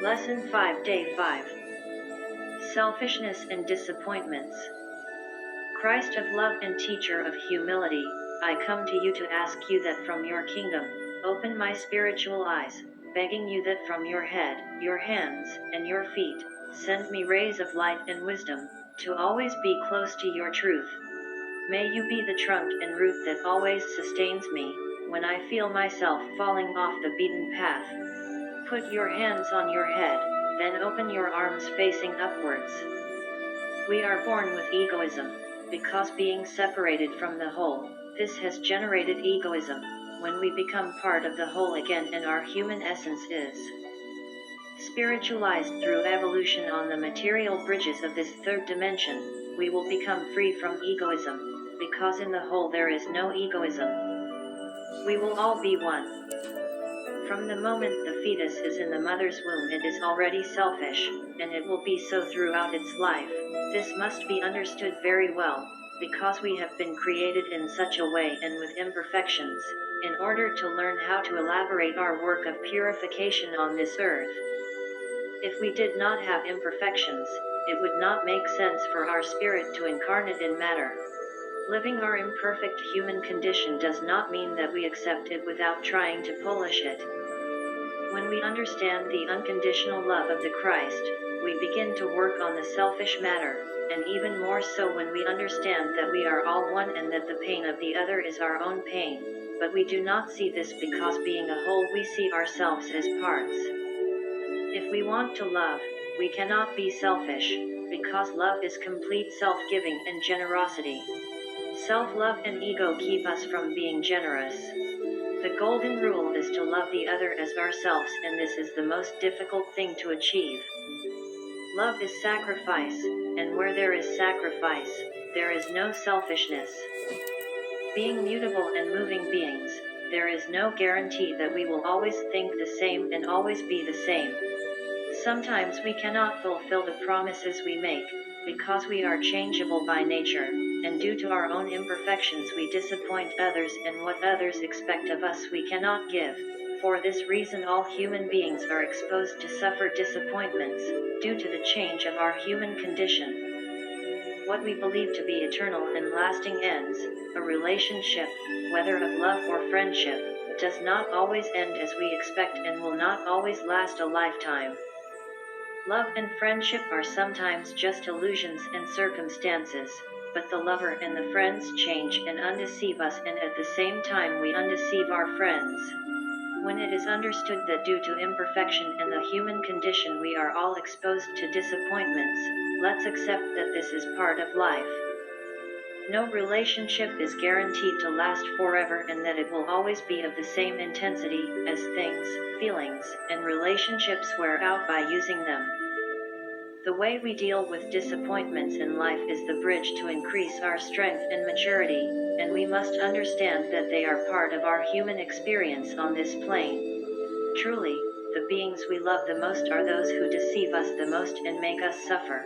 Lesson 5, Day 5. Selfishness and Disappointments. Christ of love and teacher of humility, I come to you to ask you that from your kingdom, open my spiritual eyes, begging you that from your head, your hands, and your feet, send me rays of light and wisdom, to always be close to your truth. May you be the trunk and root that always sustains me, when I feel myself falling off the beaten path. Put your hands on your head, then open your arms facing upwards. We are born with egoism, because being separated from the whole, this has generated egoism, when we become part of the whole again and our human essence is spiritualized through evolution on the material bridges of this third dimension, we will become free from egoism, because in the whole there is no egoism. We will all be one. From the moment the fetus is in the mother's womb it is already selfish, and it will be so throughout its life. This must be understood very well, because we have been created in such a way and with imperfections, in order to learn how to elaborate our work of purification on this earth. If we did not have imperfections, it would not make sense for our spirit to incarnate in matter. Living our imperfect human condition does not mean that we accept it without trying to polish it. When we understand the unconditional love of the Christ, we begin to work on the selfish matter, and even more so when we understand that we are all one and that the pain of the other is our own pain, but we do not see this because being a whole we see ourselves as parts. If we want to love, we cannot be selfish, because love is complete self-giving and generosity. Self-love and ego keep us from being generous. The golden rule is to love the other as ourselves, and this is the most difficult thing to achieve. Love is sacrifice, and where there is sacrifice, there is no selfishness. Being mutable and moving beings, there is no guarantee that we will always think the same and always be the same. Sometimes we cannot fulfill the promises we make, because we are changeable by nature, and due to our own imperfections we disappoint others, and what others expect of us we cannot give. For this reason all human beings are exposed to suffer disappointments, due to the change of our human condition. What we believe to be eternal and lasting ends, a relationship, whether of love or friendship, does not always end as we expect and will not always last a lifetime. Love and friendship are sometimes just illusions and circumstances, but the lover and the friends change and undeceive us, and at the same time we undeceive our friends. When it is understood that due to imperfection and the human condition we are all exposed to disappointments, let's accept that this is part of life. No relationship is guaranteed to last forever, and that it will always be of the same intensity, as things, feelings, and relationships wear out by using them. The way we deal with disappointments in life is the bridge to increase our strength and maturity, and we must understand that they are part of our human experience on this plane. Truly, the beings we love the most are those who deceive us the most and make us suffer.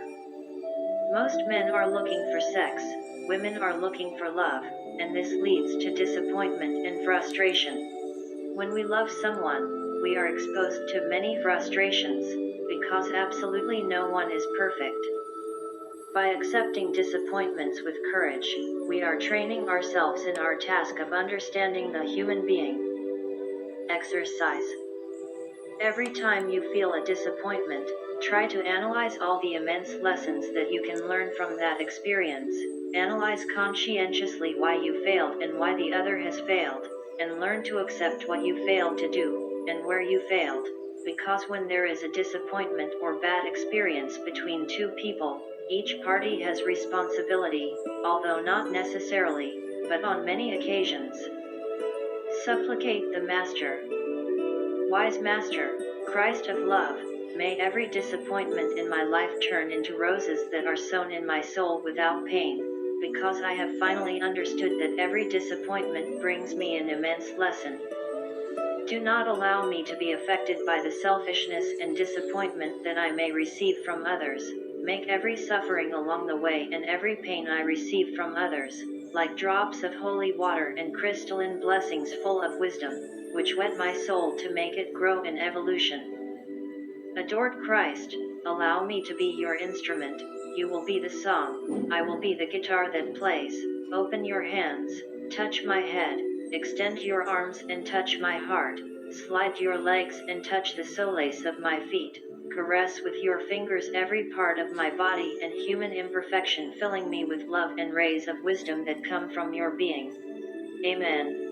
Most men are looking for sex, women are looking for love, and this leads to disappointment and frustration. When we love someone, we are exposed to many frustrations, because absolutely no one is perfect. By accepting disappointments with courage, we are training ourselves in our task of understanding the human being. Exercise. Every time you feel a disappointment, try to analyze all the immense lessons that you can learn from that experience. Analyze conscientiously why you failed and why the other has failed, and learn to accept what you failed to do, and where you failed. Because when there is a disappointment or bad experience between two people, each party has responsibility, although not necessarily, but on many occasions. Supplicate the Master. Wise Master, Christ of love, may every disappointment in my life turn into roses that are sown in my soul without pain, because I have finally understood that every disappointment brings me an immense lesson. Do not allow me to be affected by the selfishness and disappointment that I may receive from others. Make every suffering along the way and every pain I receive from others, like drops of holy water and crystalline blessings full of wisdom, which wet my soul to make it grow in evolution. Adored Christ, allow me to be your instrument. You will be the song, I will be the guitar that plays. Open your hands, touch my head, extend your arms and touch my heart. Slide your legs and touch the soles of my feet. Caress with your fingers every part of my body and human imperfection, filling me with love and rays of wisdom that come from your being. Amen.